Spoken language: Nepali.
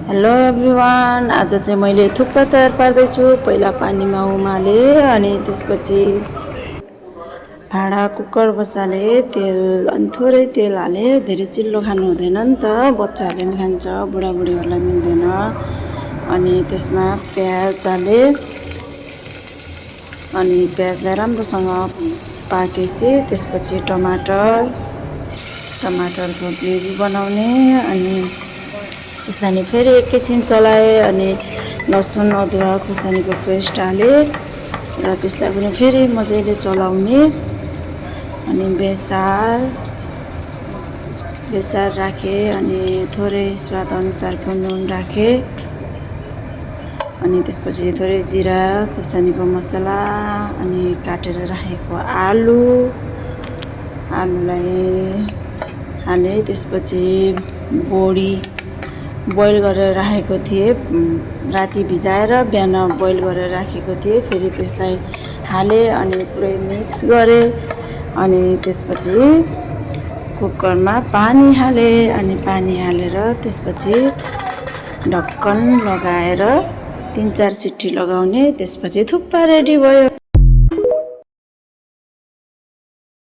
हेलो एभ्रिवान, आज चाहिँ मैले थुक्पा तयार पार्दैछु। पहिला पानीमा उमाले अनि त्यसपछि भाँडा कुकर बसाले, तेल अनि थोरै तेल हाले। धेरै चिल्लो खानु हुँदैन नि त, बच्चाहरूले पनि खान्छ, बुढाबुढीहरूलाई मिल्दैन। अनि त्यसमा प्याज हाले अनि प्याजलाई राम्रोसँग पाकेपछि त्यसपछि टमाटरको ग्रेभी बनाउने। अनि त्यसलाई नि फेरि एकैछिन चलाए अनि लसुन अदुवा खुर्सानीको पेस्ट हाले र त्यसलाई पनि फेरि मजाले चलाउने। अनि बेसार राखे अनि थोरै स्वाद अनुसारको नुन राखे। अनि त्यसपछि थोरै जिरा खुर्सानीको मसला अनि काटेर राखेको आलुलाई हाले। त्यसपछि बोडी बोइल गरेर राखेको थिएँ, राति भिजाएर बिहान बोइल गरेर राखेको थिएँ। फेरि त्यसलाई हाले अनि पुरै मिक्स गरे। अनि त्यसपछि कुकरमा पानी हाले अनि पानी हालेर त्यसपछि ढक्कन लगाएर 3-4 सिटी लगाउने। त्यसपछि थुक्पा रेडी भयो।